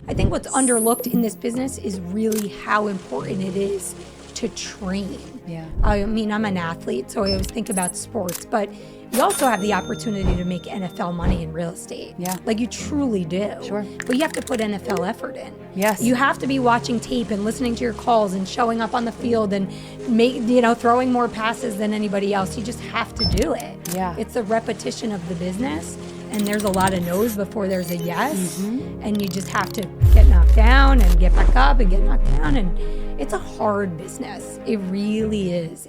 I think what's underlooked in this business is really how important it is to train. Yeah. I mean, I'm an athlete, so I always think about sports, but you also have the opportunity to make NFL money in real estate. Yeah. Like you truly do. Sure. But you have to put NFL effort in. Yes. You have to be watching tape and listening to your calls and showing up on the field and throwing more passes than anybody else. You just have to do it. Yeah. It's a repetition of the business. And there's a lot of no's before there's a yes. Mm-hmm. And you just have to get knocked down and get back up and get knocked down. And it's a hard business. It really is.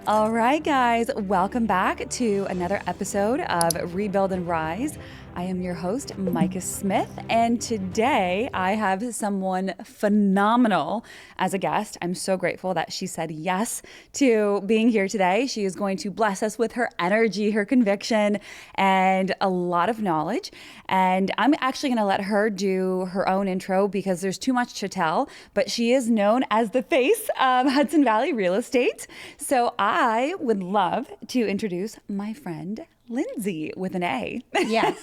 All right, guys, welcome back to another episode of Rebuild and Rise. I am your host, Micah Smith, and today I have someone phenomenal as a guest. I'm so grateful that she said yes to being here today. She is going to bless us with her energy, her conviction, and a lot of knowledge. And I'm actually going to let her do her own intro because there's too much to tell, but she is known as the face of Hudson Valley real estate. So I would love to introduce my friend, Lindsay with an A. Yes.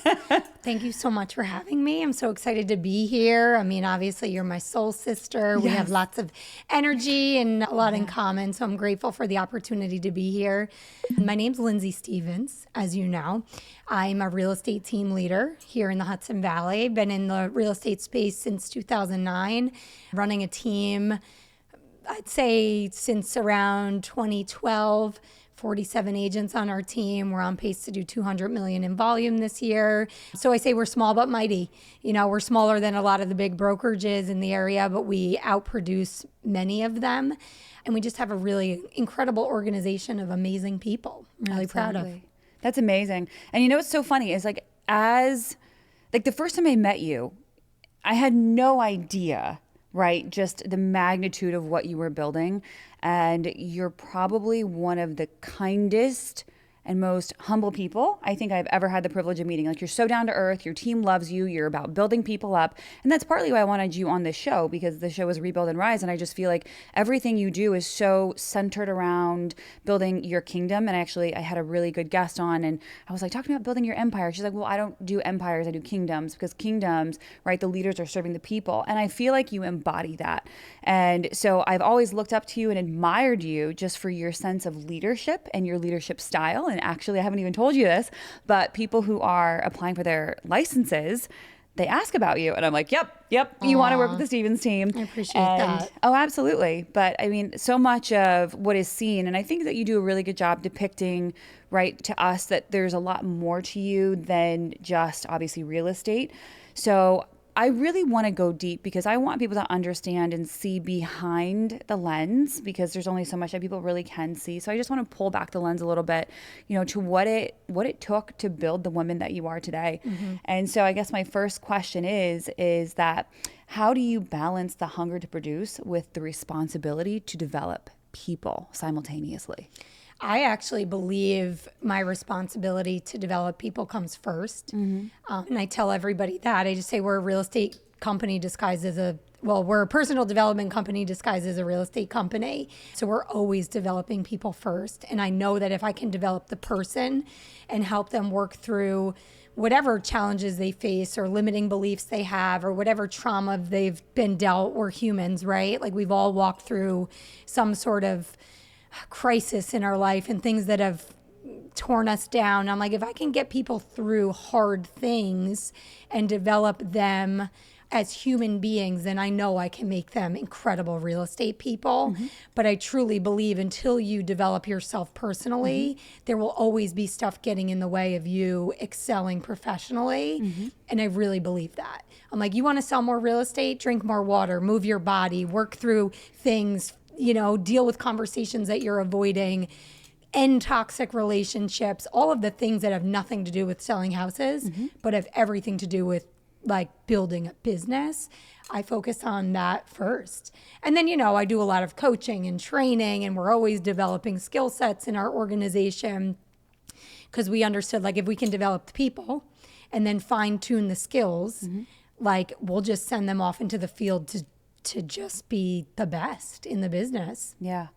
Thank you so much for having me. I'm so excited to be here. I mean, obviously, you're my soul sister. Yes. We have lots of energy and a lot in common. So I'm grateful for the opportunity to be here. My name's Lindsay Stevens, as you know. I'm a real estate team leader here in the Hudson Valley. Been in the real estate space since 2009, running a team, I'd say since around 2012. 47 agents on our team. We're on pace to do 200 million in volume this year. So I say we're small but mighty. You know, we're smaller than a lot of the big brokerages in the area, but we outproduce many of them. And we just have a really incredible organization of amazing people. I'm really proud of. That's amazing. And you know what's so funny is like the first time I met you, I had no idea, right? Just the magnitude of what you were building. And you're probably one of the kindest and most humble people I think I've ever had the privilege of meeting. Like, you're so down to earth, your team loves you, you're about building people up. And that's partly why I wanted you on this show, because the show is Rebuild and Rise. And I just feel like everything you do is so centered around building your kingdom. And I had a really good guest on, and I was like, talking about building your empire. She's like, well, I don't do empires, I do kingdoms, because kingdoms, right, the leaders are serving the people. And I feel like you embody that. And so I've always looked up to you and admired you just for your sense of leadership and your leadership style. And actually, I haven't even told you this, but people who are applying for their licenses, they ask about you. And I'm like, yep, you want to work with the Stevens team. I appreciate that. Oh, absolutely. But I mean, so much of what is seen, and I think that you do a really good job depicting, right, to us that there's a lot more to you than just obviously real estate. So I really want to go deep because I want people to understand and see behind the lens, because there's only so much that people really can see. So I just want to pull back the lens a little bit, to what it took to build the woman that you are today. Mm-hmm. And so I guess my first question is that how do you balance the hunger to produce with the responsibility to develop people simultaneously? I actually believe my responsibility to develop people comes first. Mm-hmm. And I tell everybody that. I just say we're a real estate company disguised as we're a personal development company disguised as a real estate company. So we're always developing people first. And I know that if I can develop the person and help them work through whatever challenges they face or limiting beliefs they have or whatever trauma they've been dealt, we're humans, right? Like, we've all walked through some sort of crisis in our life and things that have torn us down. I'm like, if I can get people through hard things and develop them as human beings, then I know I can make them incredible real estate people. Mm-hmm. But I truly believe until you develop yourself personally, mm-hmm. there will always be stuff getting in the way of you excelling professionally. Mm-hmm. And I really believe that. I'm like, you want to sell more real estate? Drink more water, move your body, work through things, deal with conversations that you're avoiding, end toxic relationships, all of the things that have nothing to do with selling houses, mm-hmm. but have everything to do with like building a business. I focus on that first. And then, I do a lot of coaching and training, and we're always developing skill sets in our organization because we understood, like, if we can develop the people and then fine tune the skills. Like we'll just send them off into the field to just be the best in the business. Yeah.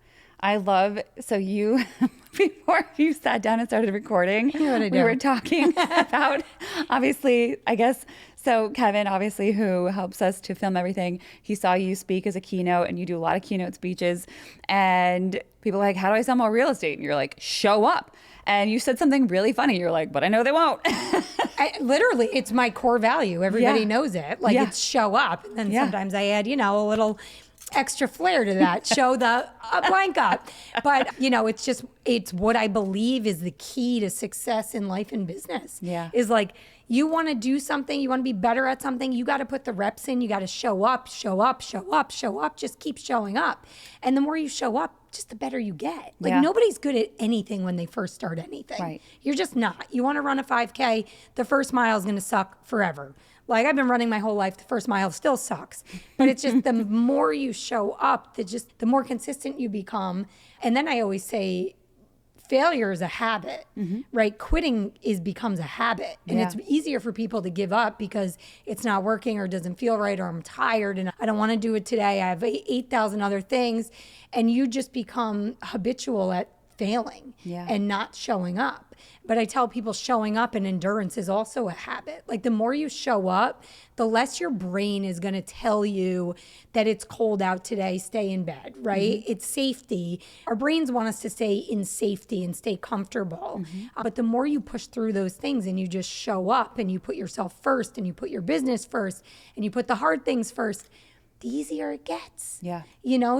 I love, so you, before you sat down and started recording, we were talking about, obviously, I guess, so Kevin, obviously, who helps us to film everything, he saw you speak as a keynote, and you do a lot of keynote speeches, and people are like, how do I sell more real estate? And you're like, show up. And you said something really funny. You're like, but I know they won't. Literally, it's my core value. Everybody knows it. Like it's show up. And then sometimes I add, a little extra flair to that, show the blank up. But, it's what I believe is the key to success in life and business. Yeah. Is like, you want to do something, you want to be better at something, you got to put the reps in, you got to show up, just keep showing up. And the more you show up, just the better you get. Like nobody's good at anything when they first start anything. Right. You're just not. You want to run a 5K, the first mile is going to suck forever. Like I've been running my whole life, the first mile still sucks. But it's just the more you show up, the more consistent you become. And then I always say, failure is a habit, right? Quitting becomes a habit. And it's easier for people to give up because it's not working or doesn't feel right, or I'm tired and I don't want to do it today. I have 8,000 other things. And you just become habitual at failing and not showing up. But I tell people showing up and endurance is also a habit. Like the more you show up, the less your brain is going to tell you that it's cold out today, stay in bed, right? It's safety. Our brains want us to stay in safety and stay comfortable. But the more you push through those things and you just show up and you put yourself first and you put your business first and you put the hard things first, the easier it gets. Yeah.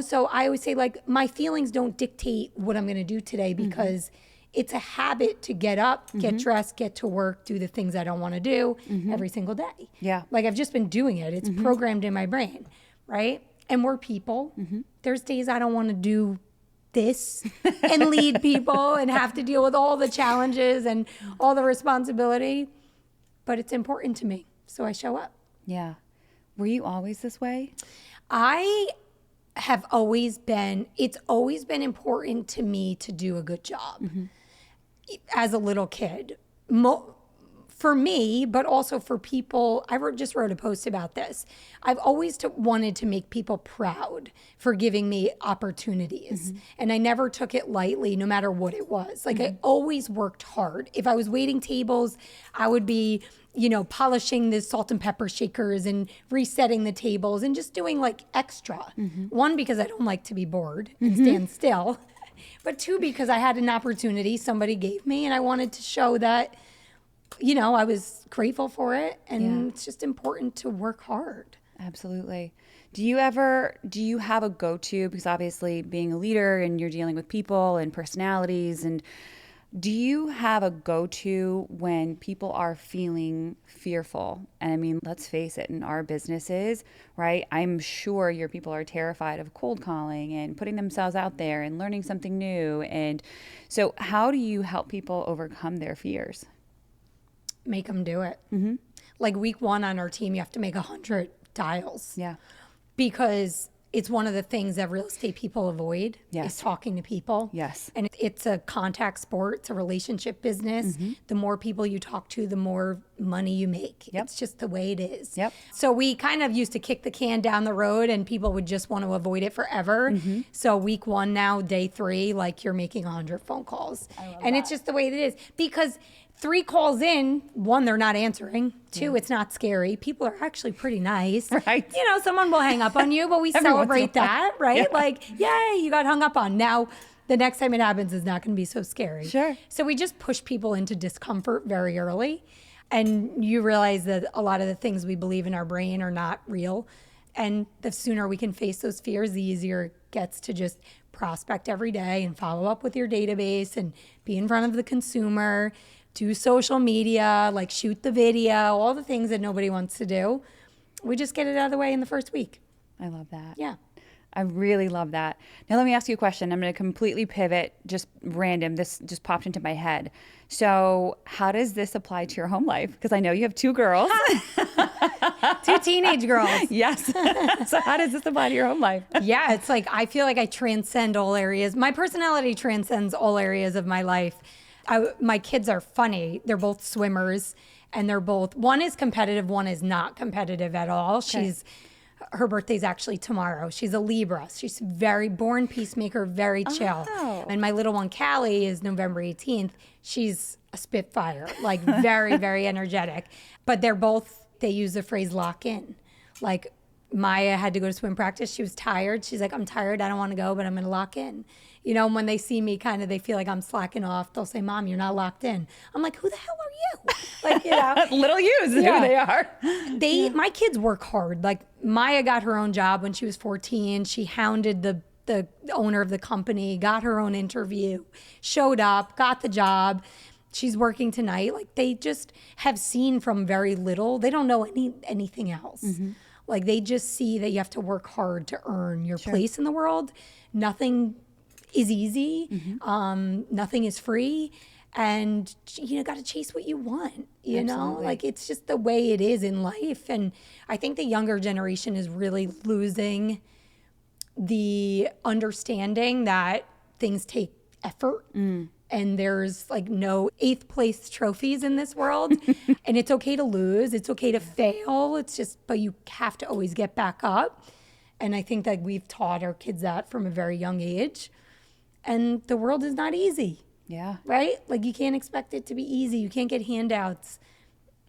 So I always say, like, my feelings don't dictate what I'm going to do today because it's a habit to get up, get dressed, get to work, do the things I don't want to do every single day. Yeah. Like I've just been doing it. It's programmed in my brain, right? And we're people. There's days I don't want to do this and lead people and have to deal with all the challenges and all the responsibility, but it's important to me. So I show up. Yeah. Were you always this way? I have always been, it's always been important to me to do a good job as a little kid. For me, but also for people, just wrote a post about this. I've always wanted to make people proud for giving me opportunities. And I never took it lightly, no matter what it was. Like I always worked hard. If I was waiting tables, I would be, polishing the salt and pepper shakers and resetting the tables and just doing like extra. One, because I don't like to be bored and stand still. But two, because I had an opportunity somebody gave me and I wanted to show that, I was grateful for it, and it's just important to work hard. Absolutely. Do you have a go-to, because obviously being a leader and you're dealing with people and personalities, and do you have a go-to when people are feeling fearful? And I mean, let's face it, in our businesses, right? I'm sure your people are terrified of cold calling and putting themselves out there and learning something new. And so how do you help people overcome their fears? Make them do it. Like week 1 on our team, you have to make 100 dials. Yeah. Because it's one of the things that real estate people avoid is talking to people. Yes. And it's a contact sport. It's a relationship business. The more people you talk to, the more money you make. It's just the way it is. So we kind of used to kick the can down the road and people would just want to avoid it forever. So week 1 now, day 3, like you're making 100 phone calls. And it's just the way it is. Because 3 calls in, 1, they're not answering. 2, it's not scary. People are actually pretty nice. Right. Someone will hang up on you, but we celebrate that, right? Yeah. Like, yay, you got hung up on. Now, the next time it happens is not going to be so scary. Sure. So we just push people into discomfort very early. And you realize that a lot of the things we believe in our brain are not real. And the sooner we can face those fears, the easier it gets to just prospect every day and follow up with your database and be in front of the consumer, do social media, like shoot the video, all the things that nobody wants to do. We just get it out of the way in the first week. I love that. Yeah. I really love that. Now let me ask you a question. I'm going to completely pivot, just random. This just popped into my head. So how does this apply to your home life? Because I know you have 2 girls. 2 teenage girls. Yes. So how does this apply to your home life? Yeah, it's like I feel like I transcend all areas. My personality transcends all areas of my life. My kids are funny. They're both swimmers. And they're both, one is competitive, one is not competitive at all. Her birthday's actually tomorrow. She's a Libra. She's very born peacemaker, very chill. Oh. And my little one, Callie, is November 18th. She's a spitfire, like very, very energetic. But they use the phrase lock in. Like Maya had to go to swim practice. She was tired. She's like, I'm tired. I don't want to go, but I'm going to lock in. You know, and when they see me they feel like I'm slacking off. They'll say, Mom, you're not locked in. I'm like, who the hell are you? Like, you know. Little U's, who they are. My kids work hard. Like Maya got her own job when she was 14. She hounded the owner of the company, got her own interview, showed up, got the job. She's working tonight. Like they just have seen from very little. They don't know anything else. Like they just see that you have to work hard to earn your place in the world. Nothing is easy. Nothing is free. And you got to chase what you want, you know, like it's just the way it is in life. And I think the younger generation is really losing the understanding that things take effort. And there's like no 8th place trophies in this world. And it's okay to lose. It's okay to fail. But you have to always get back up. And I think that we've taught our kids that from a very young age. And the world is not easy. Yeah. Right? Like you can't expect it to be easy. You can't get handouts.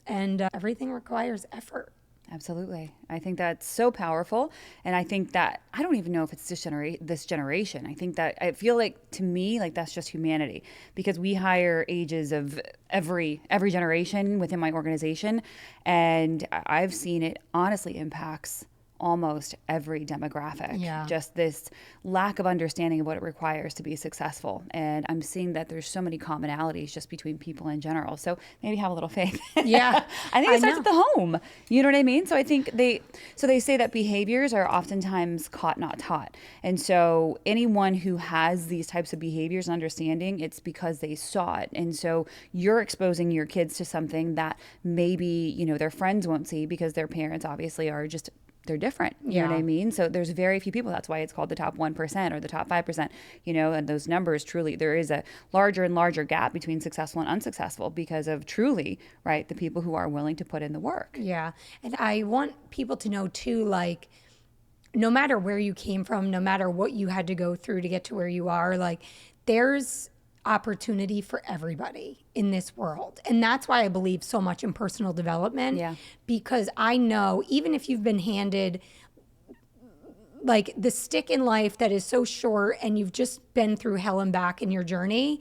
And everything requires effort. Absolutely. I think that's so powerful. And I think that, I don't even know if it's this generation. I think that, I feel like, to me, like that's just humanity. Because we hire ages of every generation within my organization. And I've seen it honestly impacts almost every demographic. Yeah. Just this lack of understanding of what it requires to be successful. And I'm seeing that there's so many commonalities just between people in general. So maybe have a little faith. Yeah. I think it starts at the home. You know what I mean? So I think they say that behaviors are oftentimes caught, not taught. And so anyone who has these types of behaviors and understanding, it's because they saw it. And so you're exposing your kids to something that maybe, their friends won't see because their parents obviously are just, they're different. You know what I mean? So there's very few people. That's why it's called the top 1% or the top 5%, and those numbers truly, there is a larger and larger gap between successful and unsuccessful because of truly, right, the people who are willing to put in the work. Yeah. And I want people to know too, like, no matter where you came from, no matter what you had to go through to get to where you are, like there's opportunity for everybody in this world. And that's why I believe so much in personal development. Yeah. Because I know even if you've been handed like the stick in life that is so short and you've just been through hell and back in your journey,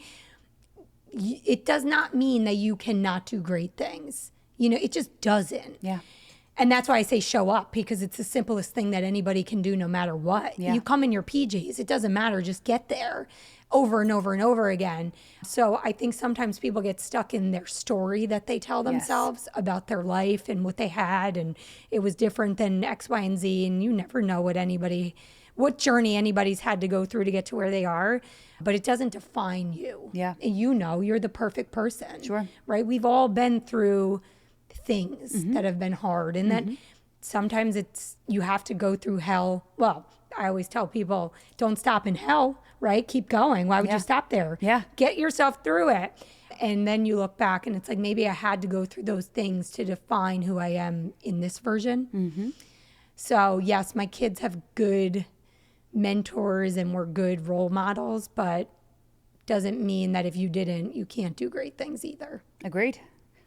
it does not mean that you cannot do great things. It just doesn't. Yeah. And that's why I say show up, because it's the simplest thing that anybody can do no matter what. Yeah. You come in your PJs, it doesn't matter, just get there over and over and over again. So I think sometimes people get stuck in their story that they tell themselves about their life and what they had, and it was different than X, Y, and Z, and you never know what journey anybody's had to go through to get to where they are, but it doesn't define you. Yeah. And you're the perfect person. Sure. Right? We've all been through things that have been hard, and that sometimes you have to go through hell. Well, I always tell people, don't stop in hell, right? Keep going. Why would you stop there? Yeah. Get yourself through it. And then you look back and it's like, maybe I had to go through those things to define who I am in this version. So yes, my kids have good mentors and were good role models, but doesn't mean that if you didn't, you can't do great things either. Agreed.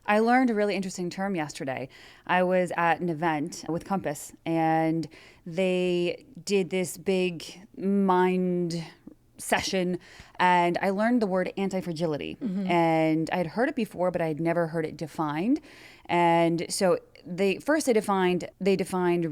I learned a really interesting term yesterday. I was at an event with Compass, and they did this big mind session, and I learned the word anti-fragility. And I had heard it before, but I had never heard it defined. And so they defined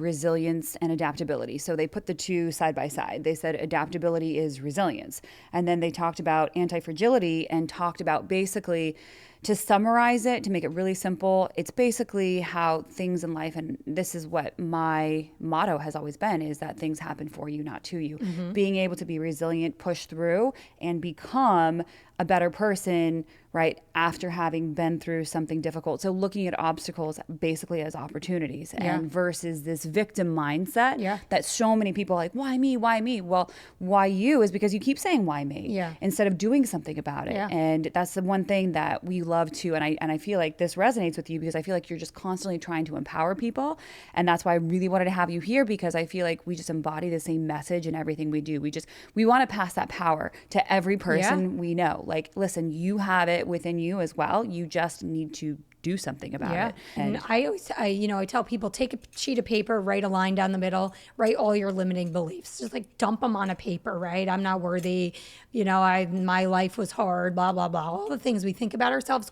resilience and adaptability. So they put the two side by side. They said adaptability is resilience. And then they talked about anti-fragility and talked about, basically, to summarize it, to make it really simple, it's basically how things in life, and this is what my motto has always been, is that things happen for you, not to you. Being able to be resilient, push through, and become a better person, right, after having been through something difficult. So looking at obstacles basically as opportunities and versus this victim mindset that so many people are like, why me? Why me? Well, why you is because you keep saying why me instead of doing something about it. And that's the one thing that we love to, and I feel like this resonates with you because I feel like you're just constantly trying to empower people. And that's why I really wanted to have you here, because I feel like we just embody the same message in everything we do. We want to pass that power to every person we know. Like, listen, you have it within you as well. You just need to do something about it. And I tell people, take a sheet of paper, write a line down the middle, write all your limiting beliefs. Just like dump them on a paper, right? I'm not worthy. My life was hard, blah, blah, blah. All the things we think about ourselves.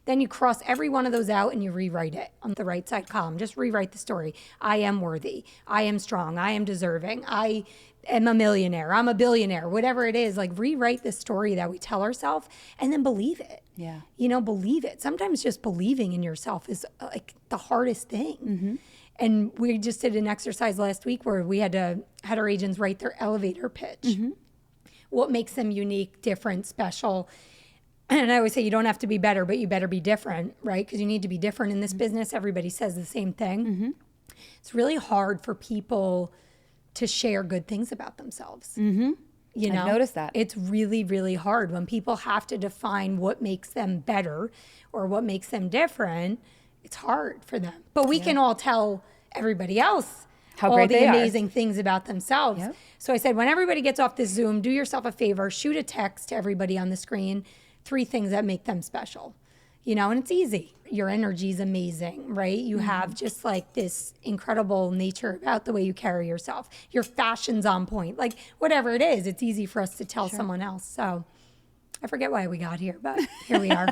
Then you cross every one of those out and you rewrite it on the right side column. Just rewrite the story. I am worthy. I am strong. I am deserving. I am a millionaire. I'm a billionaire. Whatever it is, like rewrite the story that we tell ourselves and then believe it. Yeah. Believe it. Sometimes just believing in yourself is like the hardest thing. And we just did an exercise last week where we had our agents write their elevator pitch. What makes them unique, different, special. And I always say you don't have to be better, but you better be different, right? Because you need to be different in this business. Everybody says the same thing. It's really hard for people to share good things about themselves. I've noticed that. It's really, really hard when people have to define what makes them better or what makes them different. It's hard for them. But we can all tell everybody else how all great the they amazing things about themselves. Yep. So I said, when everybody gets off this Zoom, do yourself a favor, shoot a text to everybody on the screen, 3 things that make them special. And it's easy. Your energy is amazing, right? You have just like this incredible nature about the way you carry yourself. Your fashion's on point. Like whatever it is, it's easy for us to tell someone else. So I forget why we got here, but here we are.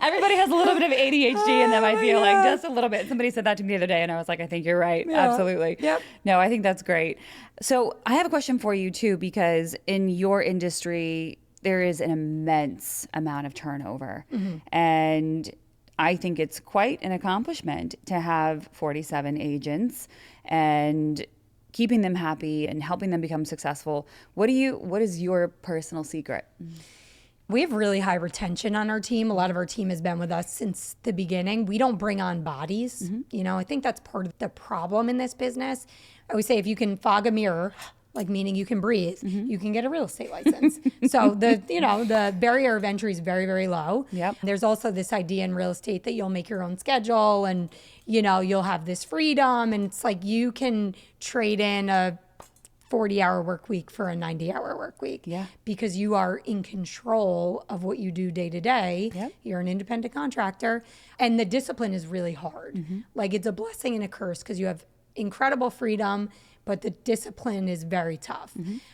Everybody has a little bit of ADHD in them, I feel like, just a little bit. Somebody said that to me the other day, and I was like, I think you're right. Yeah. Absolutely. Yep. No, I think that's great. So I have a question for you, too, because in your industry, there is an immense amount of turnover. And I think it's quite an accomplishment to have 47 agents and keeping them happy and helping them become successful. What is your personal secret? We have really high retention on our team. A lot of our team has been with us since the beginning. We don't bring on bodies. I think that's part of the problem in this business. I always say if you can fog a mirror, like meaning you can breathe, you can get a real estate license. So the barrier of entry is very, very low. Yep. There's also this idea in real estate that you'll make your own schedule and, you'll have this freedom. And it's like you can trade in a 40-hour work week for a 90-hour work week. Yeah. Because you are in control of what you do day to day. Yep. You're an independent contractor. And the discipline is really hard. Like it's a blessing and a curse because you have incredible freedom, but the discipline is very tough.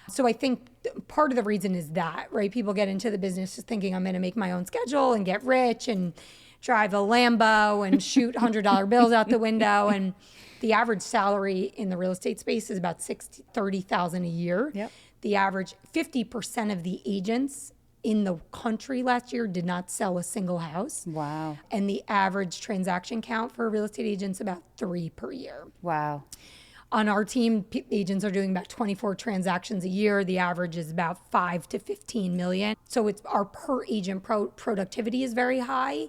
So I think part of the reason is that, right? People get into the business just thinking I'm going to make my own schedule and get rich and drive a Lambo and shoot $100 bills out the window. And the average salary in the real estate space is about $30,000 a year. Yep. The average 50% of the agents in the country last year did not sell a single house. Wow. And the average transaction count for real estate agents about 3 per year. Wow. On our team, agents are doing about 24 transactions a year. The average is about 5 to 15 million. So it's our per agent productivity is very high.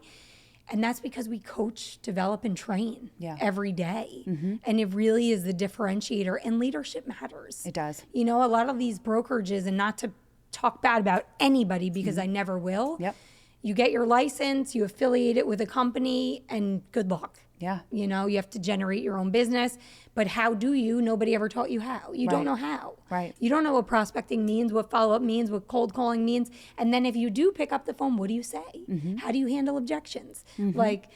And that's because we coach, develop, and train every day. And it really is the differentiator. And leadership matters. It does. A lot of these brokerages, and not to talk bad about anybody because I never will. Yep. You get your license, you affiliate it with a company, and good luck. Yeah. You have to generate your own business. But how do you? Nobody ever taught you how. You don't know how. Right. You don't know what prospecting means, what follow-up means, what cold calling means. And then if you do pick up the phone, what do you say? How do you handle objections? Like,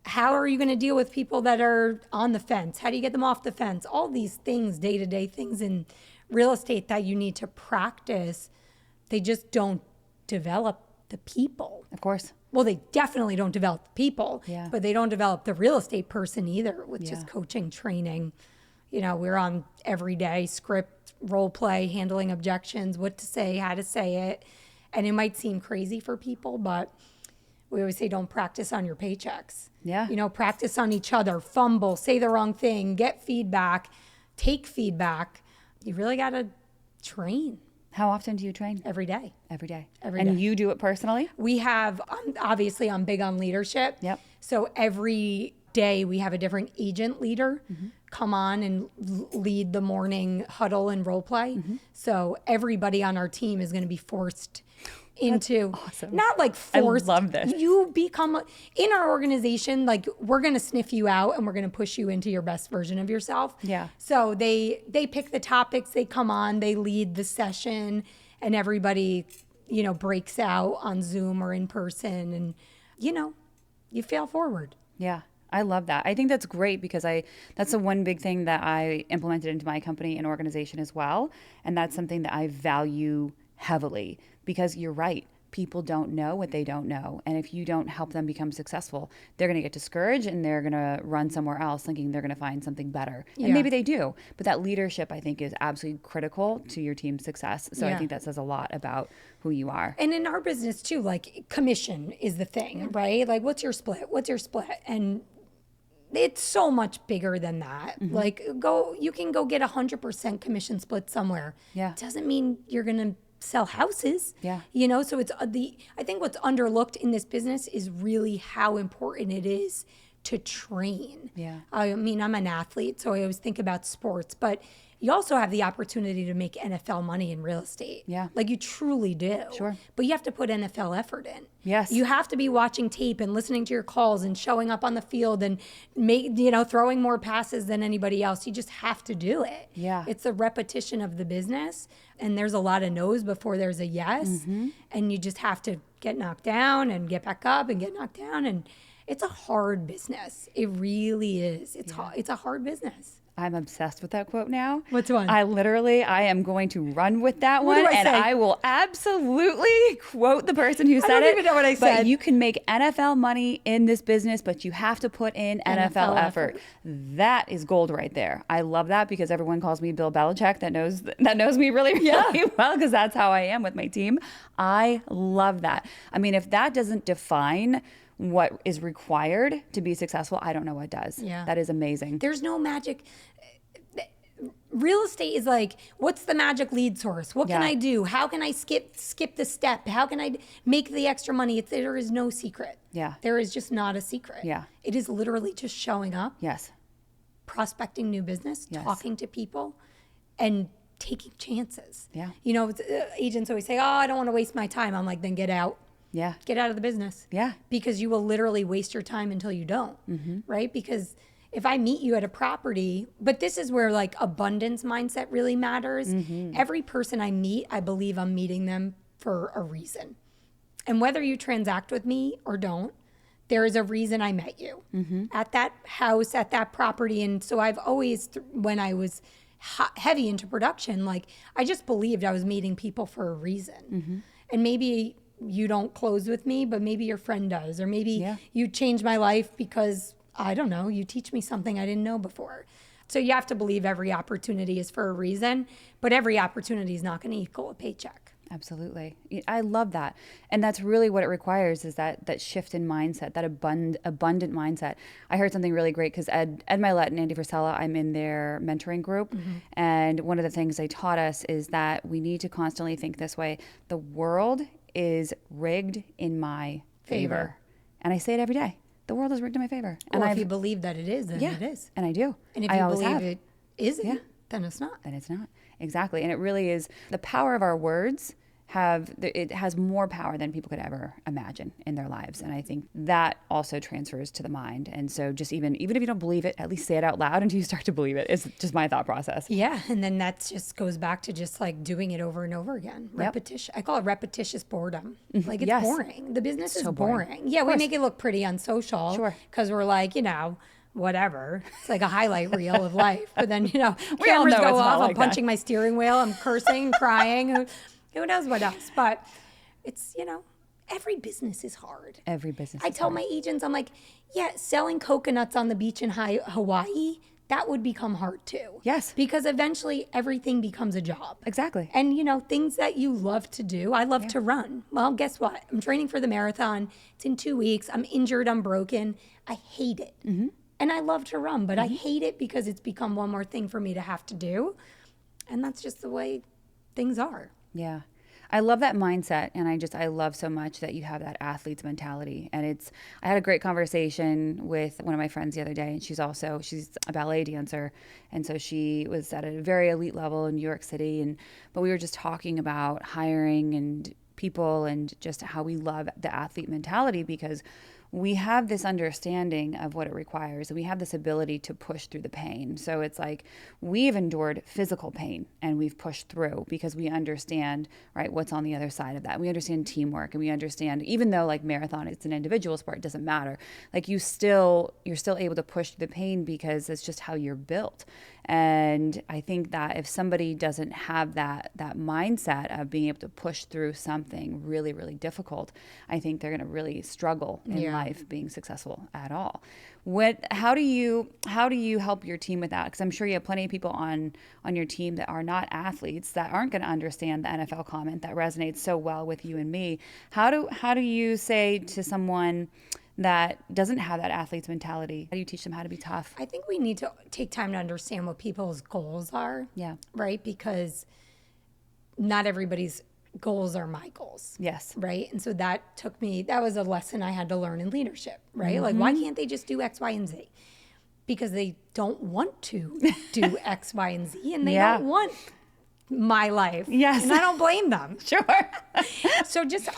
how are you going to deal with people that are on the fence? How do you get them off the fence? All these things, day-to-day things in real estate that you need to practice, they just don't develop the people. Of course. Well, they definitely don't develop the people, but they don't develop the real estate person either with just coaching, training. We're on everyday script, role play, handling objections, what to say, how to say it. And it might seem crazy for people, but we always say don't practice on your paychecks. Yeah. Practice on each other, fumble, say the wrong thing, get feedback, take feedback. You really got to train. How often do you train? Every day. Every day. Every and day. you do it personally? We have, obviously, I'm big on leadership. Yep. So every day we have a different agent leader come on and lead the morning huddle and role play. So everybody on our team is going to be forced into, awesome. not like forced. I love this. You become, in our organization, like we're going to sniff you out and we're going to push you into your best version of yourself. Yeah. So they pick the topics, they come on, they lead the session, and everybody, breaks out on Zoom or in person, and, you fail forward. Yeah. I love that. I think that's great because that's the one big thing that I implemented into my company and organization as well. And that's something that I value heavily because you're right. People don't know what they don't know. And if you don't help them become successful, they're going to get discouraged and they're going to run somewhere else thinking they're going to find something better. And maybe they do. But that leadership, I think, is absolutely critical to your team's success. So I think that says a lot about who you are. And in our business too, like commission is the thing, right? Like what's your split? And it's so much bigger than that. Like you can go get 100% commission split somewhere. Yeah. Doesn't mean you're going to sell houses. Yeah. So it's I think what's underlooked in this business is really how important it is to train. Yeah. I mean, I'm an athlete, so I always think about sports, but you also have the opportunity to make NFL money in real estate. Yeah. Like you truly do. Sure. But you have to put NFL effort in. Yes. You have to be watching tape and listening to your calls and showing up on the field and throwing more passes than anybody else. You just have to do it. Yeah. It's a repetition of the business, and there's a lot of no's before there's a yes. And you just have to get knocked down and get back up and get knocked down, and it's a hard business. It really is. It's a hard business. I'm obsessed with that quote now. Which one? I am going to run with that What one. do I And say? I will absolutely quote the person who said it. don't even know what I said. But you can make NFL money in this business, but you have to put in NFL effort. That is gold right there. I love that because everyone calls me Bill Belichick that knows me really, really well because that's how I am with my team. I love that. I mean, if that doesn't define what is required to be successful, I don't know what does. Yeah. That is amazing. There's no magic. Real estate is like, what's the magic lead source? What can I do? How can I skip the step? How can I make the extra money? There is no secret. Yeah. There is just not a secret. Yeah. It is literally just showing up, Yes. prospecting new business, Yes. talking to people, and taking chances. Yeah. Agents always say, oh, I don't want to waste my time. I'm like, then get out. Yeah. Get out of the business. Yeah. Because you will literally waste your time until you don't, right? Because if I meet you at a property, but this is where like abundance mindset really matters. Every person I meet, I believe I'm meeting them for a reason. And whether you transact with me or don't, there is a reason I met you at that house, at that property. And so I've always, when I was heavy into production, like I just believed I was meeting people for a reason. And maybe you don't close with me, but maybe your friend does, or maybe you changed my life because, I don't know, you teach me something I didn't know before. So you have to believe every opportunity is for a reason, but every opportunity is not going to equal a paycheck. Absolutely. I love that. And that's really what it requires is that shift in mindset, that abundant mindset. I heard something really great because Ed Milet and Andy Frisella, I'm in their mentoring group. And one of the things they taught us is that we need to constantly think this way. The world is rigged in my favor. And I say it every day. The world is rigged in my favor. And if you believe that it is, then it is. And I do. And if I you always believe have. it isn't, then it's not. Then it's not. Exactly. And it really is the power of our words it has more power than people could ever imagine in their lives. And I think that also transfers to the mind. And so just even if you don't believe it, at least say it out loud until you start to believe it. It's just my thought process. Yeah. And then that just goes back to just like doing it over and over again. Repetition. I call it repetitious boredom. Like it's boring. The business is boring. Yeah. We make it look pretty on social. Sure. Because we're like, whatever. It's like a highlight reel of life. But then, We all cameras know go it's not off. like I'm punching my steering wheel. I'm cursing, crying. Who knows what else? But it's, every business is hard. Every business I is tell hard. my agents, I'm like, selling coconuts on the beach in Hawaii, that would become hard too. Yes. Because eventually everything becomes a job. Exactly. And, things that you love to do. I love to run. Well, guess what? I'm training for the marathon. It's in 2 weeks. I'm injured. I'm broken. I hate it. And I love to run, but I hate it because it's become one more thing for me to have to do. And that's just the way things are. Yeah. I love that mindset. And I love so much that you have that athlete's mentality. And I had a great conversation with one of my friends the other day, and she's a ballet dancer. And so she was at a very elite level in New York City. But we were just talking about hiring and people and just how we love the athlete mentality, because we have this understanding of what it requires, and we have this ability to push through the pain. So it's like we've endured physical pain and we've pushed through because we understand, right, what's on the other side of that. We understand teamwork, and we understand, even though like marathon, it's an individual sport, it doesn't matter. Like you're still able to push through the pain because it's just how you're built. And I think that if somebody doesn't have that mindset of being able to push through something really, really difficult, I think they're going to really struggle in life being successful at all. How do you help your team with that? Because I'm sure you have plenty of people on your team that are not athletes that aren't going to understand the NFL comment that resonates so well with you and me. How do you say to someone that doesn't have that athlete's mentality, how do you teach them how to be tough? I think we need to take time to understand what people's goals are. Yeah. Right? Because not everybody's goals are my goals. Yes. Right? And so that was a lesson I had to learn in leadership, right? Mm-hmm. Like, why can't they just do X, Y, and Z? Because they don't want to do X, Y, and Z, and they don't want my life. Yes. And I don't blame them. Sure. So just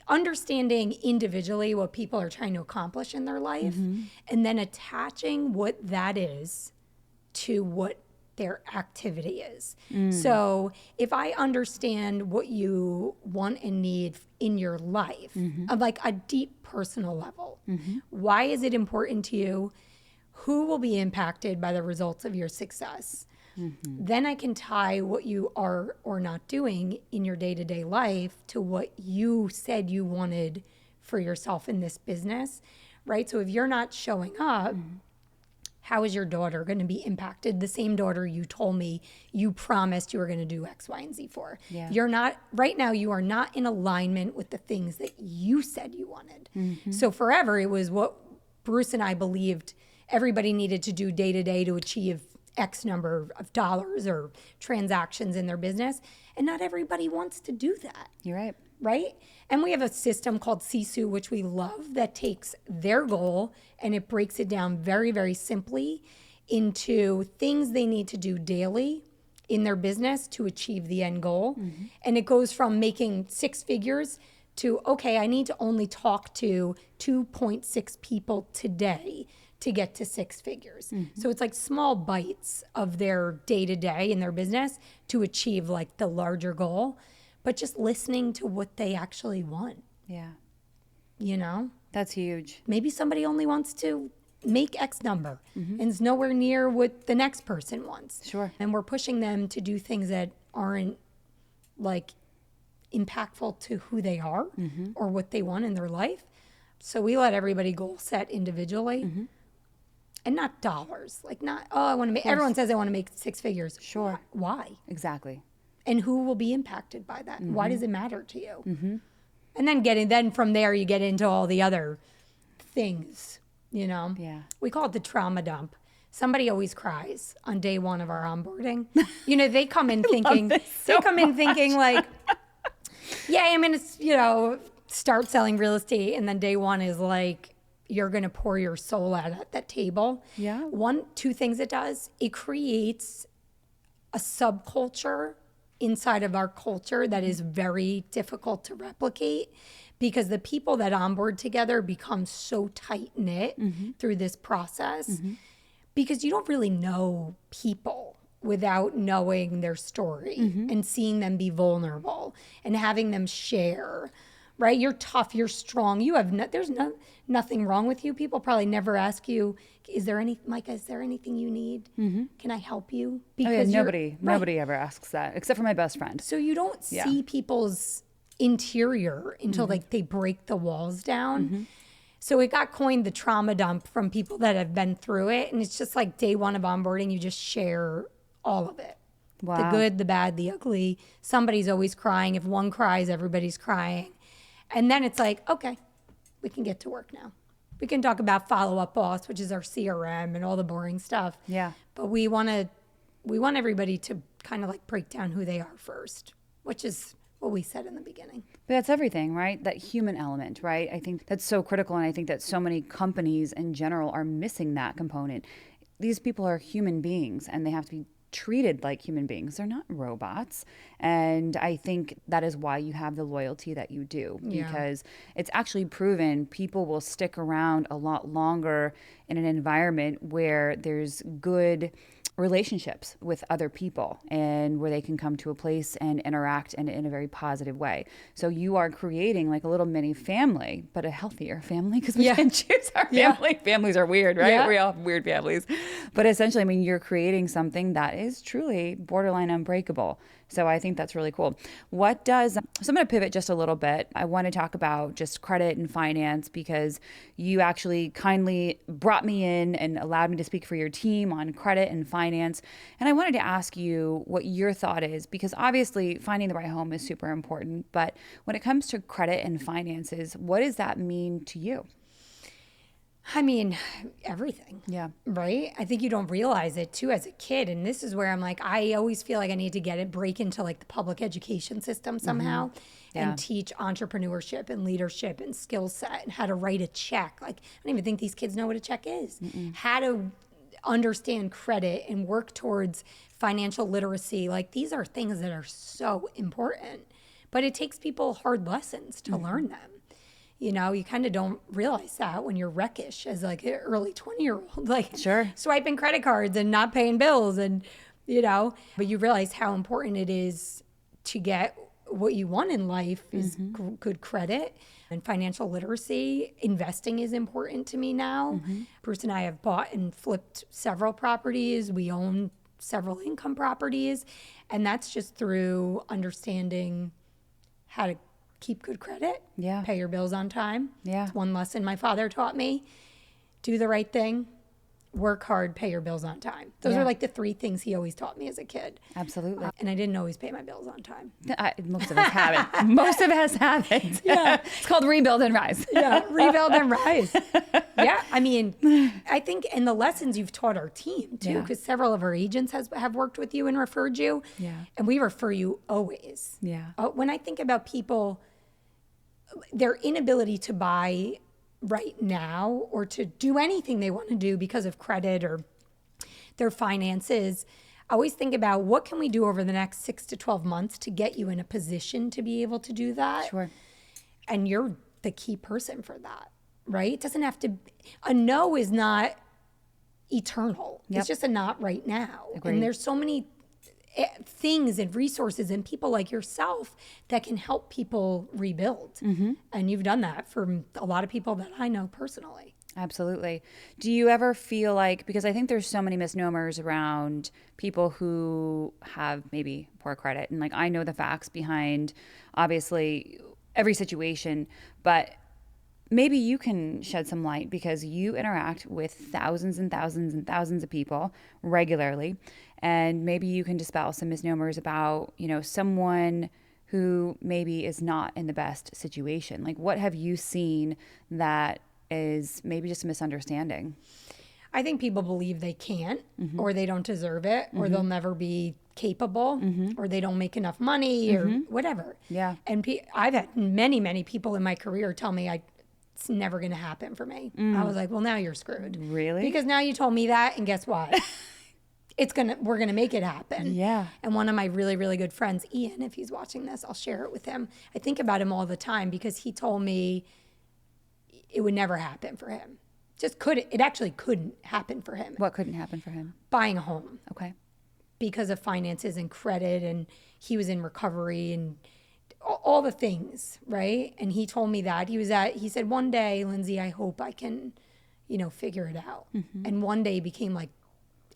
understanding individually what people are trying to accomplish in their life, and then attaching what that is to what their activity is. So if I understand what you want and need in your life, on like a deep personal level, why is it important to you? Who will be impacted by the results of your success? Then I can tie what you are or not doing in your day-to-day life to what you said you wanted for yourself in this business, right? So if you're not showing up, how is your daughter going to be impacted? The same daughter you told me you promised you were going to do X, Y, and Z for. Yeah. Right now, you are not in alignment with the things that you said you wanted. So forever, it was what Bruce and I believed everybody needed to do day to day to achieve X number of dollars or transactions in their business. And not everybody wants to do that. You're right. Right? And we have a system called Sisu, which we love, that takes their goal and it breaks it down very, very simply into things they need to do daily in their business to achieve the end goal. And it goes from making 6 figures to, okay, I need to only talk to 2.6 people today to get to 6 figures. So it's like small bites of their day-to-day in their business to achieve like the larger goal, but just listening to what they actually want. Yeah. You know? That's huge. Maybe somebody only wants to make X number and is nowhere near what the next person wants. Sure. And we're pushing them to do things that aren't like impactful to who they are or what they want in their life. So we let everybody goal set individually. And not dollars, like not, I want to make, everyone says I want to make 6 figures. Sure. Why? Exactly. And who will be impacted by that? Why does it matter to you? And then from there, you get into all the other things, you know? Yeah. We call it the trauma dump. Somebody always cries on day 1 of our onboarding. You know, they come in thinking, like, yeah, I'm going to, start selling real estate. And then day 1 is like, you're going to pour your soul out at that table. Yeah. 2 things it does. It creates a subculture inside of our culture that is very difficult to replicate, because the people that onboard together become so tight-knit through this process, because you don't really know people without knowing their story and seeing them be vulnerable and having them share. Right? You're tough, you're strong. There's nothing wrong with you. People probably never ask you, Micah, is there anything you need? Can I help you? Because nobody ever asks that, except for my best friend. So you don't see people's interior until like they break the walls down. So it got coined the trauma dump from people that have been through it. And it's just like day 1 of onboarding, you just share all of it. Wow. The good, the bad, the ugly. Somebody's always crying. If one cries, everybody's crying. And then it's like, okay, we can get to work now. We can talk about Follow-Up Boss, which is our CRM and all the boring stuff. Yeah. But we want everybody to kind of like break down who they are first. which is what we said in the beginning. But that's everything, right? That human element, right? I think that's so critical. And I think that so many companies in general are missing that component. These people are human beings and they have to be treated like human beings. They're not robots. And I think that is why you have the loyalty that you do, because it's actually proven people will stick around a lot longer in an environment where there's good relationships with other people and where they can come to a place and interact in a very positive way. So you are creating like a little mini family, but a healthier family, because we can choose our family. Families are weird, right? We all have weird families. But essentially, I mean, you're creating something that is truly borderline unbreakable. So I think that's really cool. So I'm going to pivot just a little bit. I want to talk about just credit and finance, because you actually kindly brought me in and allowed me to speak for your team on credit and finance. And I wanted to ask you what your thought is, because obviously finding the right home is super important. But when it comes to credit and finances, what does that mean to you? I mean, everything. Yeah. Right? I think you don't realize it too as a kid. And this is where I'm like, I always feel like I need to break into like the public education system somehow and teach entrepreneurship and leadership and skill set and how to write a check. Like, I don't even think these kids know what a check is. How to understand credit and work towards financial literacy. Like, these are things that are so important, but it takes people hard lessons to learn them. You know, you kind of don't realize that when you're wreckish as like an early 20-year-old, like swiping credit cards and not paying bills and, you know, but you realize how important it is to get what you want in life is good credit and financial literacy. Investing is important to me now. Bruce and I have bought and flipped several properties. We own several income properties. And that's just through understanding how to keep good credit, pay your bills on time. It's one lesson my father taught me. Do the right thing, work hard, pay your bills on time. Those are like the three things he always taught me as a kid. Absolutely. And I didn't always pay my bills on time. Most of us haven't. Most of us haven't. It's called rebuild and rise. Rebuild and rise. I mean, I think, and the lessons you've taught our team too, because several of our agents have worked with you and referred you. And we refer you always. When I think about people, their inability to buy right now or to do anything they want to do because of credit or their finances, I always think about what can we do over the next 6 to 12 months to get you in a position to be able to do that. And you're the key person for that, right? It doesn't have to, a no is not eternal. It's just a not right now. And there's so many things and resources and people like yourself that can help people rebuild. And you've done that for a lot of people that I know personally. Absolutely. Do you ever feel like, because I think there's so many misnomers around people who have maybe poor credit, and like I know the facts behind obviously every situation, but maybe you can shed some light because you interact with thousands and thousands and thousands of people regularly. And maybe you can dispel some misnomers about, you know, someone who maybe is not in the best situation. Like, what have you seen that is maybe just a misunderstanding? I think people believe they can't, or they don't deserve it, or they'll never be capable, or they don't make enough money, or whatever. And I've had many, many people in my career tell me it's never going to happen for me. I was like, well, now you're screwed. Really? Because now you told me that, and guess what? We're going to make it happen. And one of my really, really good friends, Ian, if he's watching this, I'll share it with him. I think about him all the time because he told me it would never happen for him. It actually couldn't happen for him. What couldn't happen for him? Buying a home. Okay. Because of finances and credit, and he was in recovery and all the things, right? And he told me that. He said, one day, Lindsay, I hope I can, figure it out. And one day became like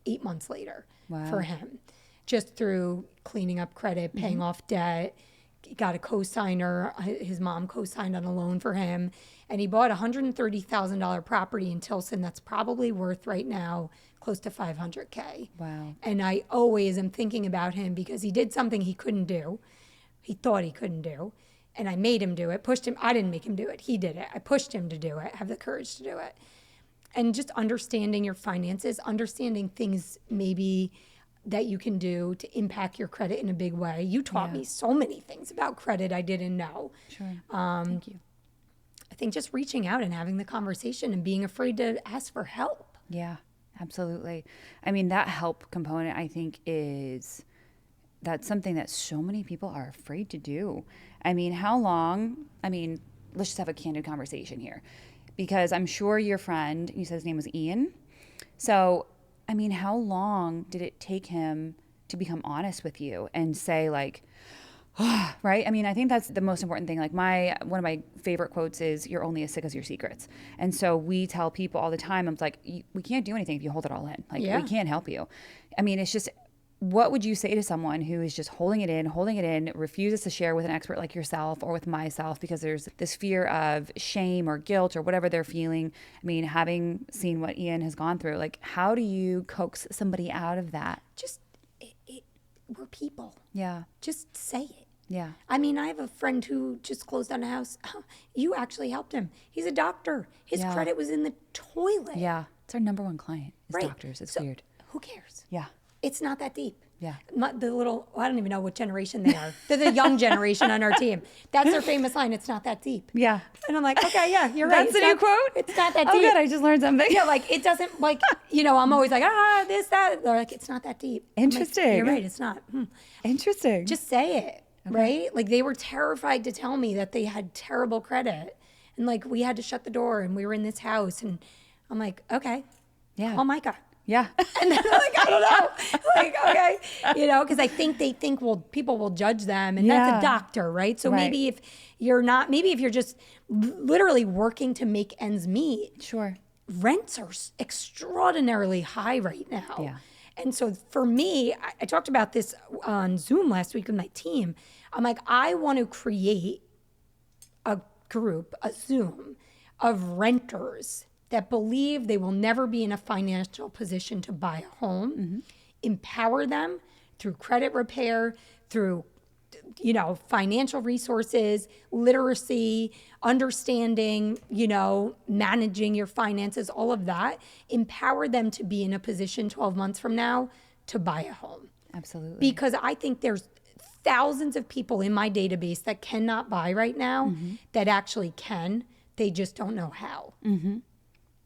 8 months later for him, just through cleaning up credit, paying off debt. He got a co-signer. His mom co-signed on a loan for him. And he bought a $130,000 property in Tilson that's probably worth right now close to $500K. Wow. And I always am thinking about him because he did something he couldn't do. He thought he couldn't do. And I made him do it, pushed him. I didn't make him do it. He did it. I pushed him to do it, have the courage to do it. And just understanding your finances, understanding things maybe that you can do to impact your credit in a big way. You taught me so many things about credit I didn't know. Sure. Thank you. I think just reaching out and having the conversation and being afraid to ask for help. Yeah, absolutely. I mean, that help component, I think, that's something that so many people are afraid to do. I mean, let's just have a candid conversation here, because I'm sure your friend, you said his name was Ian. So, I mean, how long did it take him to become honest with you and say, like, right? I mean, I think that's the most important thing. Like one of my favorite quotes is, "You're only as sick as your secrets." And so we tell people all the time, I'm like, we can't do anything if you hold it all in. Like, we can't help you. I mean, it's just, what would you say to someone who is just holding it in, refuses to share with an expert like yourself or with myself because there's this fear of shame or guilt or whatever they're feeling? I mean, having seen what Ian has gone through, like, how do you coax somebody out of that? Just, we're people. Yeah. Just say it. Yeah. I mean, I have a friend who just closed down a house. You actually helped him. He's a doctor. His credit was in the toilet. Yeah. It's our number one client is doctors. It's weird. Who cares? Yeah. It's not that deep. Yeah. I don't even know what generation they are. They're the young generation on our team. That's their famous line. It's not that deep. Yeah. And I'm like, okay, yeah, you're right. That's the new quote? It's not that Oh, deep. good. I just learned something. Yeah, like it doesn't, like, I'm always like, this, that. They're like, it's not that deep. I'm like, Interesting. you're right. It's not. Interesting. Just say it, right? Like, they were terrified to tell me that they had terrible credit. And like, we had to shut the door and we were in this house. And I'm like, okay. Yeah. Oh, Micah. Yeah. And then they're like, I don't know. Like, okay. Because I think they think, well, people will judge them. And that's a doctor, right? So maybe if you're just literally working to make ends meet. Sure. Rents are extraordinarily high right now. Yeah. And so for me, I talked about this on Zoom last week with my team. I'm like, I want to create a group, a Zoom of renters that believe they will never be in a financial position to buy a home, empower them through credit repair, through financial resources, literacy, understanding, managing your finances, all of that, empower them to be in a position 12 months from now to buy a home. Absolutely. Because I think there's thousands of people in my database that cannot buy right now that actually can. They just don't know how.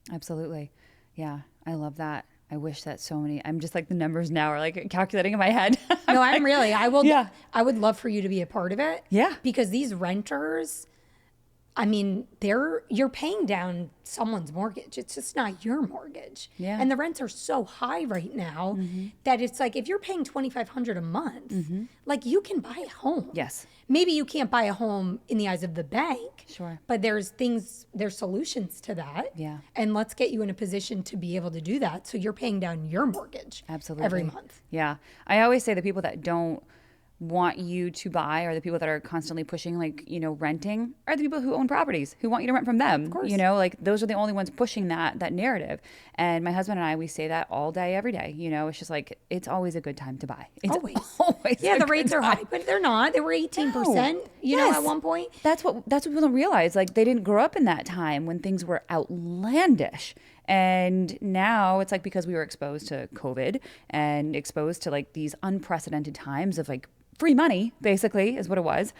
Absolutely. Yeah. I love that. I wish that so many, I'm just like, the numbers now are like calculating in my head. No, I'm really, I would love for you to be a part of it. Yeah. Because these renters, I mean, you're paying down someone's mortgage. It's just not your mortgage. Yeah. And the rents are so high right now that it's like, if you're paying $2,500 a month, like, you can buy a home. Yes. Maybe you can't buy a home in the eyes of the bank. Sure. But there's solutions to that. Yeah. And let's get you in a position to be able to do that. So you're paying down your mortgage Absolutely. every month. Yeah. I always say the people that don't want you to buy, or the people that are constantly pushing, like, renting, are the people who own properties, who want you to rent from them. Of course. Like, those are the only ones pushing that narrative. And my husband and I, we say that all day, every day. It's just like, it's always a good time to buy. It's always Yeah, a the good rates are time. high, but they're not. They were 18%, at one point. That's what people don't realize. Like, they didn't grow up in that time when things were outlandish. And now it's like, because we were exposed to COVID and exposed to like these unprecedented times of like free money, basically, is what it was.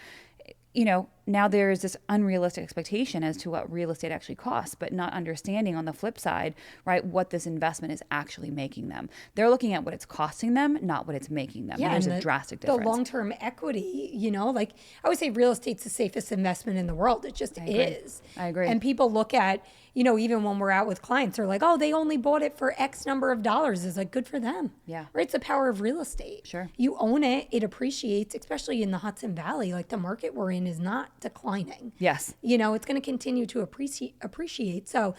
Now there's this unrealistic expectation as to what real estate actually costs, but not understanding on the flip side, right, what this investment is actually making them. They're looking at what it's costing them, not what it's making them. Yeah, There's and a drastic difference. The long-term equity, like, I would say real estate's the safest investment in the world. It just is. I agree. And people look at, even when we're out with clients, they're like, oh, they only bought it for X number of dollars. It's like, good for them. Yeah. Right? It's the power of real estate. Sure. You own it, it appreciates, especially in the Hudson Valley. Like, the market we're in is not declining. Yes. It's going to continue to appreciate. So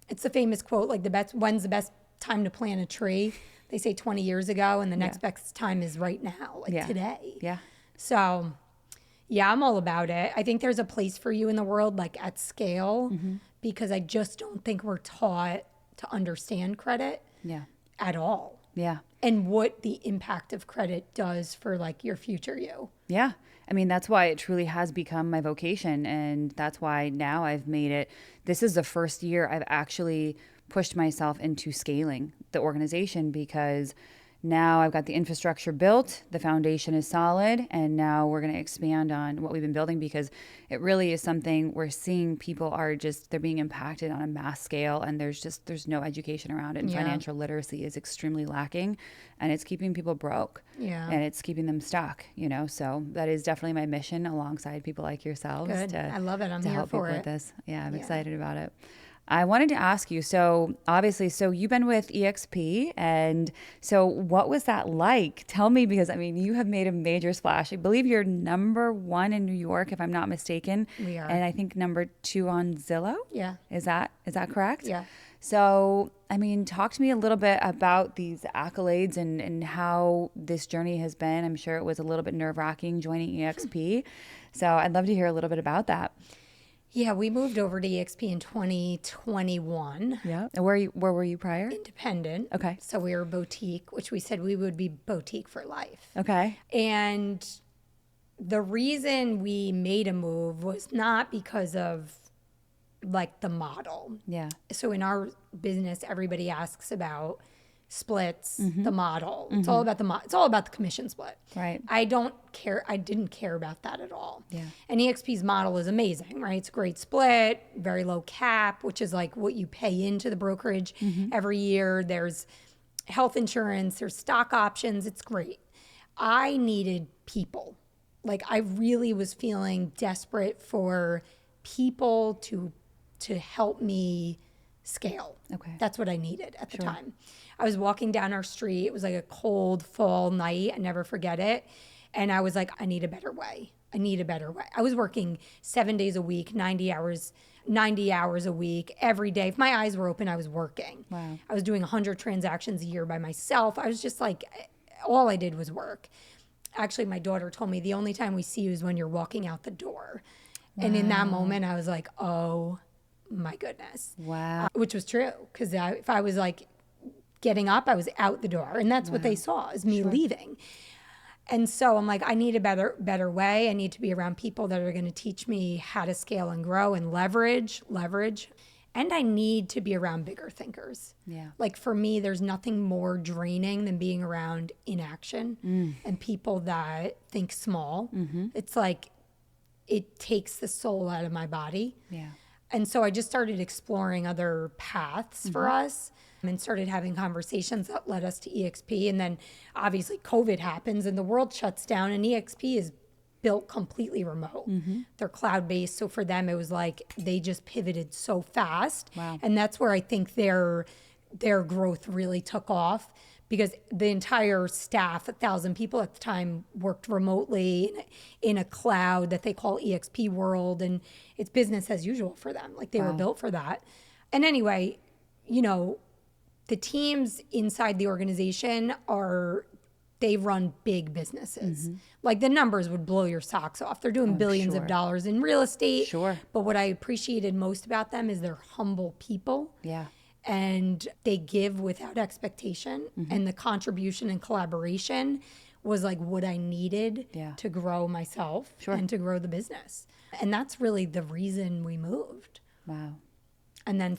it's the famous quote, like, when's the best time to plant a tree? They say 20 years ago, and the next best time is right now, like today. Yeah. So, yeah, I'm all about it. I think there's a place for you in the world, like, at scale, because I just don't think we're taught to understand credit at all. Yeah. And what the impact of credit does for, like, your future you. Yeah. I mean, that's why it truly has become my vocation. And that's why now I've made it. This is the first year I've actually pushed myself into scaling the organization, because Now I've got the infrastructure built, the foundation is solid, and now we're going to expand on what we've been building, because it really is something we're seeing. People are just, they're being impacted on a mass scale, and there's no education around it, and financial literacy is extremely lacking, and it's keeping people broke. And it's keeping them stuck, so that is definitely my mission, alongside people like yourselves. Good. I love it. I'm to here help for people it. with this. Yeah, I'm excited about it. I wanted to ask you, so obviously, you've been with EXP, and so what was that like? Tell me, because you have made a major splash. I believe you're number 1 in New York, if I'm not mistaken. We are. And I think number 2 on Zillow. Yeah. Is that correct? Yeah. So, talk to me a little bit about these accolades and how this journey has been. I'm sure it was a little bit nerve-wracking joining EXP. So I'd love to hear a little bit about that. Yeah, we moved over to EXP in 2021. Yeah. And where were you prior? Independent. Okay. So we were boutique, which we said we would be boutique for life. Okay. And the reason we made a move was not because of like the model. Yeah. So in our business, everybody asks about splits, the model. It's all about it's all about the commission split. Right. I don't care. I didn't care about that at all. Yeah. And EXP's model is amazing, right? It's a great split, very low cap, which is like what you pay into the brokerage every year. There's health insurance, there's stock options. It's great. I needed people. Like I really was feeling desperate for people to help me scale. Okay. That's what I needed at the time. I was walking down our street. It was like a cold fall night. I never forget it. And I was like, I need a better way. I need a better way. I was working 7 days a week, 90 hours a week, every day. If my eyes were open, I was working. Wow. I was doing 100 transactions a year by myself. I was just like, all I did was work. Actually, my daughter told me the only time we see you is when you're walking out the door. Wow. And in that moment, I was like, oh my goodness. Wow. Which was true, because if I was like getting up, I was out the door, and that's what they saw, is me leaving. And so I'm like, I need a better way. I need to be around people that are going to teach me how to scale and grow and leverage. And I need to be around bigger thinkers. Yeah. Like for me, there's nothing more draining than being around inaction and people that think small. It's like it takes the soul out of my body. Yeah. And so I just started exploring other paths for us and started having conversations that led us to EXP. And then obviously COVID happens and the world shuts down, and EXP is built completely remote. They're cloud-based. So for them, it was like they just pivoted so fast. Wow. And that's where I think their growth really took off, because the entire staff, 1,000 people at the time, worked remotely in a cloud that they call EXP World, and it's business as usual for them. Like they were built for that. And anyway, the teams inside the organization they run big businesses. Like the numbers would blow your socks off. They're doing billions of dollars in real estate. Sure. But what I appreciated most about them is they're humble people. Yeah. And they give without expectation, and the contribution and collaboration was like what I needed Yeah. to grow myself and to grow the business. And that's really the reason we moved. Wow. And then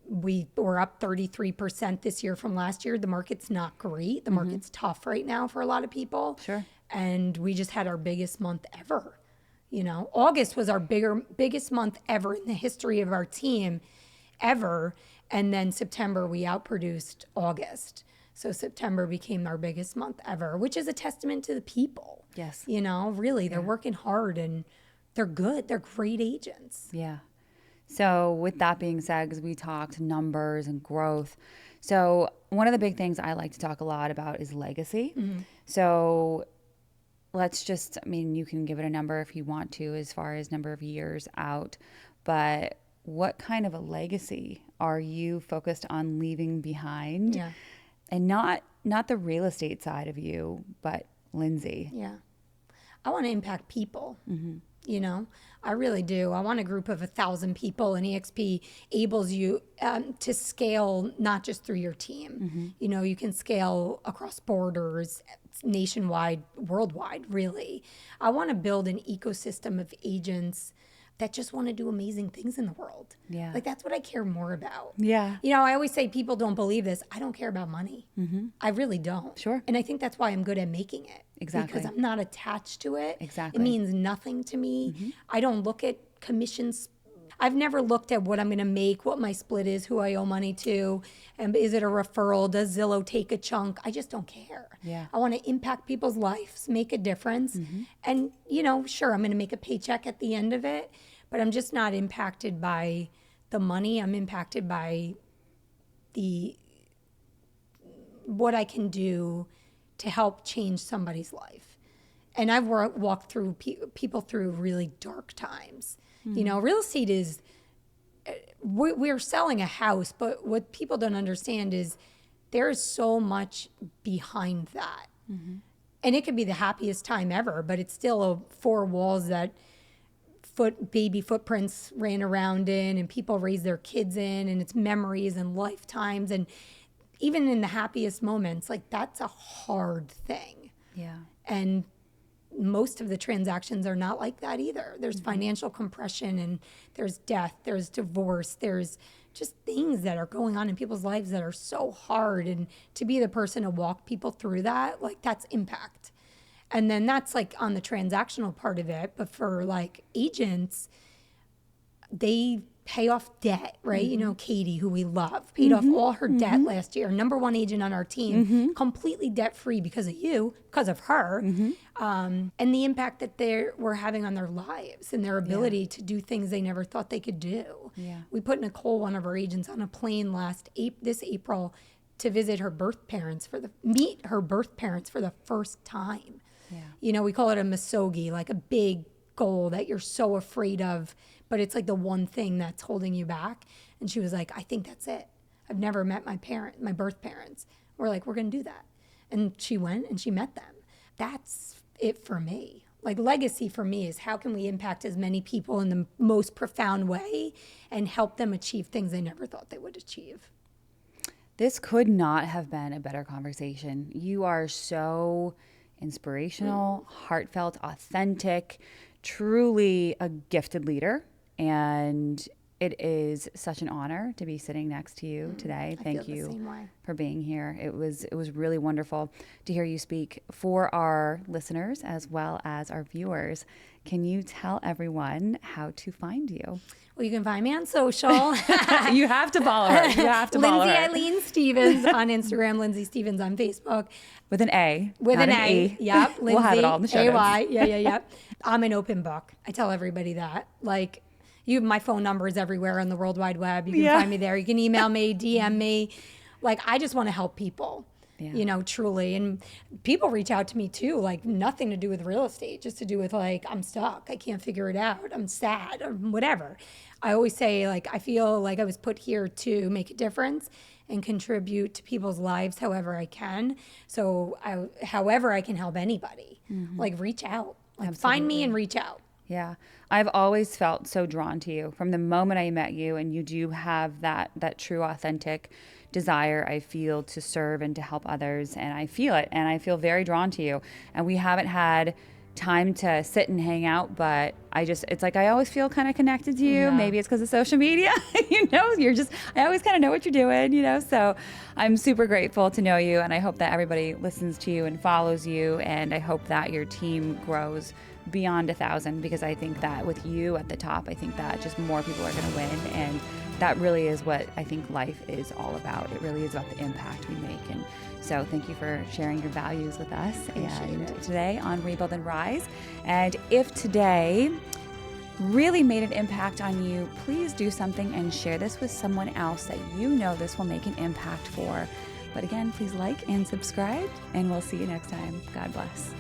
we were up 33% this year from last year. The market's not great. The market's tough right now for a lot of people. Sure. And we just had our biggest month ever. August was our biggest month ever in the history of our team ever. And then September, we outproduced August. So September became our biggest month ever, which is a testament to the people. Yes. Really, they're working hard and they're good. They're great agents. Yeah. So with that being said, because we talked numbers and growth, so one of the big things I like to talk a lot about is legacy. So let's just, you can give it a number if you want to, as far as number of years out, but what kind of a legacy are you focused on leaving behind? Yeah. And not the real estate side of you, but Lindsay. Yeah. I want to impact people. I really do. I want a group of 1,000 people, and EXP enables you to scale not just through your team. You can scale across borders, nationwide, worldwide, really. I want to build an ecosystem of agents that just want to do amazing things in the world. Yeah. Like, that's what I care more about. Yeah. You know, I always say people don't believe this. I don't care about money. I really don't. Sure. And I think that's why I'm good at making it. Exactly. Because I'm not attached to it. Exactly. It means nothing to me. I don't look at commissions. I've never looked at what I'm going to make, what my split is, who I owe money to, and is it a referral? Does Zillow take a chunk? I just don't care. Yeah. I want to impact people's lives, make a difference. And, you know, sure, I'm going to make a paycheck at the end of it, but I'm just not impacted by the money. I'm impacted by what I can do to help change somebody's life. And I've walked through people through really dark times. You know, real estate is, we're selling a house, but what people don't understand is there is so much behind that. And it could be the happiest time ever, but it's still four walls that baby footprints ran around in, and people raise their kids in, and it's memories and lifetimes. And even in the happiest moments, like, that's a hard thing. Yeah. And most of the transactions are not like that either. There's financial compression, and there's death, there's divorce, there's just things that are going on in people's lives that are so hard. And to be the person to walk people through that, like, that's impact. And then that's like on the transactional part of it. But for like agents, they pay off debt, right? You know, Katie, who we love, paid off all her debt last year. Number one agent on our team, completely debt free because of you, because of her, and the impact that we're having on their lives and their ability to do things they never thought they could do. Yeah. We put Nicole, one of our agents, on a plane this April to visit her birth parents meet her birth parents for the first time. Yeah. You know, we call it a misogi, like a big goal that you're so afraid of, but it's like the one thing that's holding you back. And she was like, I think that's it. I've never met my birth parents. We're like, we're going to do that. And she went and she met them. That's it for me. Like, legacy for me is how can we impact as many people in the most profound way and help them achieve things they never thought they would achieve. This could not have been a better conversation. You are so inspirational, heartfelt, authentic, truly a gifted leader. And it is such an honor to be sitting next to you today. Thank you for being here. It was really wonderful to hear you speak. For our listeners as well as our viewers, can you tell everyone how to find you? Well, you can find me on social. You have to follow her. You have to follow her. Lindsay Stevens on Instagram, Lindsay Stevens on Facebook. With an A. With not an A. E. Yep. Lindsay, We'll have it all in the show notes. AY. Yep. I'm an open book. I tell everybody that. Like, my phone number is everywhere on the World Wide Web. You can find me there. You can email me, DM me. Like, I just want to help people. Yeah. You know, truly. And people reach out to me too, like, nothing to do with real estate, just to do with, like, I'm stuck. I can't figure it out. I'm sad or whatever. I always say, like, I feel like I was put here to make a difference and contribute to people's lives however I can. So however I can help anybody, like, reach out. Like, find me and reach out. Yeah. I've always felt so drawn to you from the moment I met you, and you do have that true, authentic desire, I feel, to serve and to help others, and I feel it, and I feel very drawn to you. And we haven't had time to sit and hang out, but it's like I always feel kind of connected to you. Yeah. Maybe it's because of social media. You know, I always kind of know what you're doing, you know, so I'm super grateful to know you, and I hope that everybody listens to you and follows you, and I hope that your team grows beyond 1,000, because I think that with you at the top, I think that just more people are going to win, and that really is what I think life is all about. It really is about the impact we make. And so thank you for sharing your values with us today on Rebuild and Rise. And if today really made an impact on you, please do something and share this with someone else that you know this will make an impact for. But again, please like and subscribe, and we'll see you next time. God bless.